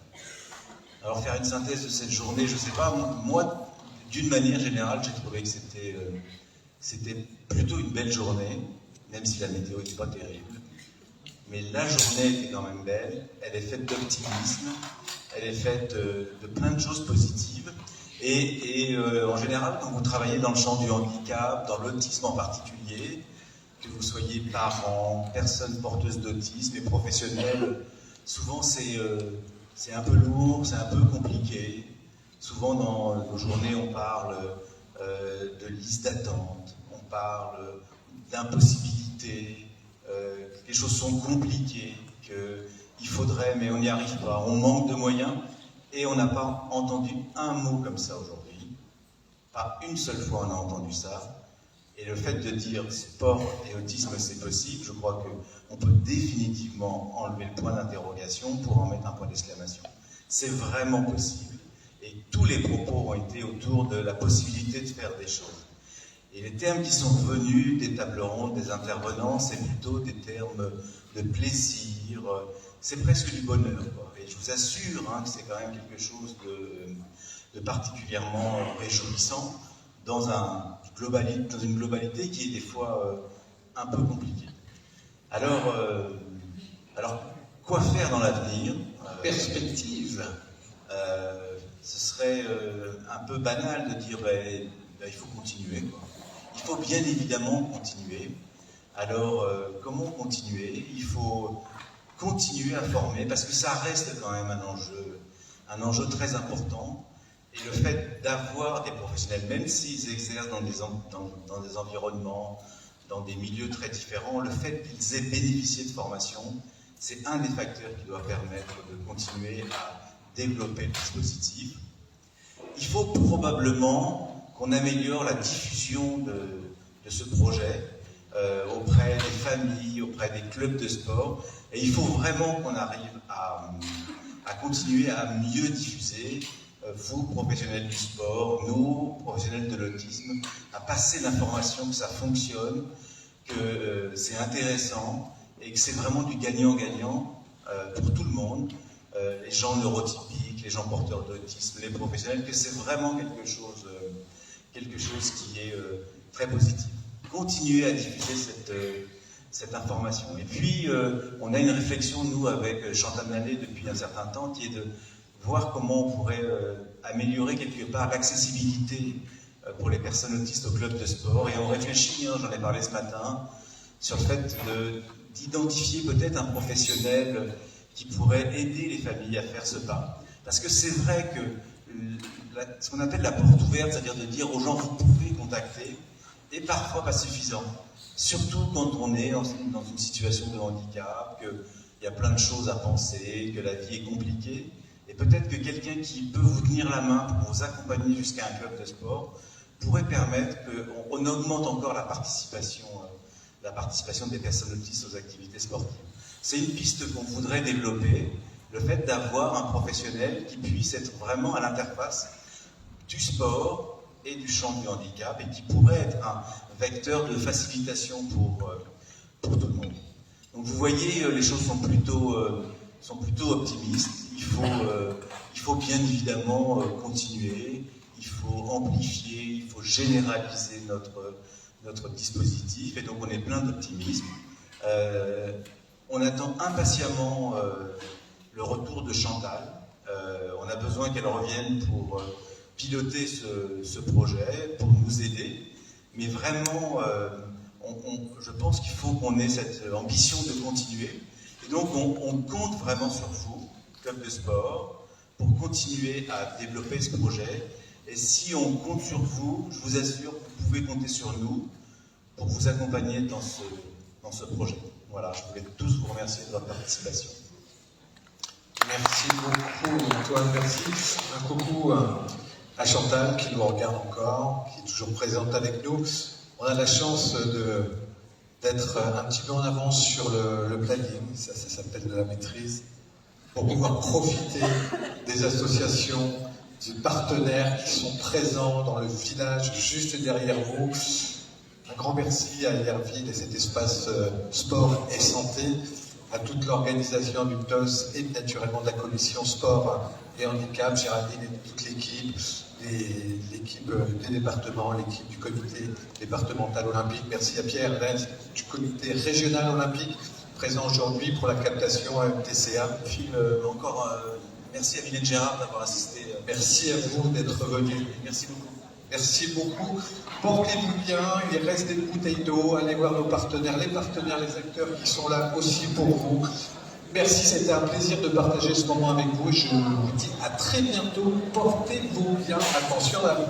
Alors faire une synthèse de cette journée, je ne sais pas, moi, d'une manière générale, j'ai trouvé que c'était plutôt une belle journée, même si la météo n'était pas terrible. Mais la journée était quand même belle, elle est faite d'optimisme, elle est faite de plein de choses positives. Et en général, quand vous travaillez dans le champ du handicap, dans l'autisme en particulier, que vous soyez parents, personnes porteuses d'autisme et professionnels, souvent c'est un peu lourd, c'est un peu compliqué. Souvent dans nos journées, on parle de liste d'attente, on parle d'impossibilité, que les choses sont compliquées, qu'il faudrait, mais on n'y arrive pas, on manque de moyens. Et on n'a pas entendu un mot comme ça aujourd'hui. Pas une seule fois on a entendu ça. Et le fait de dire sport et autisme c'est possible, je crois qu'on peut définitivement enlever le point d'interrogation pour en mettre un point d'exclamation. C'est vraiment possible. Et tous les propos ont été autour de la possibilité de faire des choses. Et les termes qui sont venus des tables rondes, des intervenants, c'est plutôt des termes de plaisir, c'est presque du bonheur, quoi. Et je vous assure que c'est quand même quelque chose de particulièrement réjouissant dans une globalité qui est des fois un peu compliquée. Alors quoi faire dans l'avenir? Perspective. Ce serait un peu banal de dire il faut continuer, quoi. Il faut bien évidemment continuer. Alors comment continuer? Il faut continuer à former, parce que ça reste quand même un enjeu très important. Et le fait d'avoir des professionnels, même s'ils exercent dans des environnements, dans des milieux très différents, le fait qu'ils aient bénéficié de formation, c'est un des facteurs qui doit permettre de continuer à développer le dispositif. Il faut probablement qu'on améliore la diffusion de ce projet auprès des familles, auprès des clubs de sport, et il faut vraiment qu'on arrive à continuer à mieux diffuser, vous, professionnels du sport, nous, professionnels de l'autisme, à passer l'information que ça fonctionne, que c'est intéressant et que c'est vraiment du gagnant-gagnant pour tout le monde, les gens neurotypiques, les gens porteurs d'autisme, les professionnels, que c'est vraiment quelque chose qui est très positif. Continuer à diffuser cette information. Et puis, on a une réflexion, nous, avec Chantal Nallet depuis un certain temps, qui est de voir comment on pourrait améliorer quelque part l'accessibilité pour les personnes autistes au club de sport. Et on réfléchit, j'en ai parlé ce matin, sur le fait d'identifier peut-être un professionnel qui pourrait aider les familles à faire ce pas. Parce que c'est vrai que ce qu'on appelle la porte ouverte, c'est-à-dire de dire aux gens, vous pouvez contacter, est parfois pas suffisant. Surtout quand on est dans une situation de handicap, qu'il y a plein de choses à penser, que la vie est compliquée. Et peut-être que quelqu'un qui peut vous tenir la main pour vous accompagner jusqu'à un club de sport pourrait permettre qu'on augmente encore la participation des personnes autistes aux activités sportives. C'est une piste qu'on voudrait développer, le fait d'avoir un professionnel qui puisse être vraiment à l'interface du sport et du champ du handicap et qui pourrait être un vecteur de facilitation pour tout le monde. Donc vous voyez, les choses sont plutôt optimistes. Il faut bien évidemment continuer, il faut amplifier, il faut généraliser notre dispositif, et donc on est plein d'optimisme. On attend impatiemment le retour de Chantal. On a besoin qu'elle revienne pour piloter ce projet, pour nous aider. Mais vraiment, je pense qu'il faut qu'on ait cette ambition de continuer. Et donc, on compte vraiment sur vous, club de sport, pour continuer à développer ce projet. Et si on compte sur vous, je vous assure que vous pouvez compter sur nous pour vous accompagner dans ce projet. Voilà, je voulais tous vous remercier de votre participation. Merci beaucoup, Antoine. Merci. Un coucou à Chantal qui nous regarde encore, qui est toujours présente avec nous. On a la chance d'être un petit peu en avance sur le planning, ça s'appelle de la maîtrise, pour pouvoir profiter des associations, des partenaires qui sont présents dans le village juste derrière vous. Un grand merci à Yerville et cet espace sport et santé, à toute l'organisation du TOS et naturellement de la commission sport et handicap, Géraldine et toute l'équipe, l'équipe des départements, l'équipe du comité départemental olympique. Merci à Pierre Lenz du comité régional olympique, présent aujourd'hui pour la captation TCA. Puis encore merci à Mylène Gérard d'avoir assisté. Merci à vous d'être venus. Merci beaucoup. Merci beaucoup. Portez-vous bien, il reste des bouteilles d'eau, allez voir nos partenaires, les acteurs qui sont là aussi pour vous. Merci, c'était un plaisir de partager ce moment avec vous. Je vous dis à très bientôt. Portez-vous bien. Attention à vous.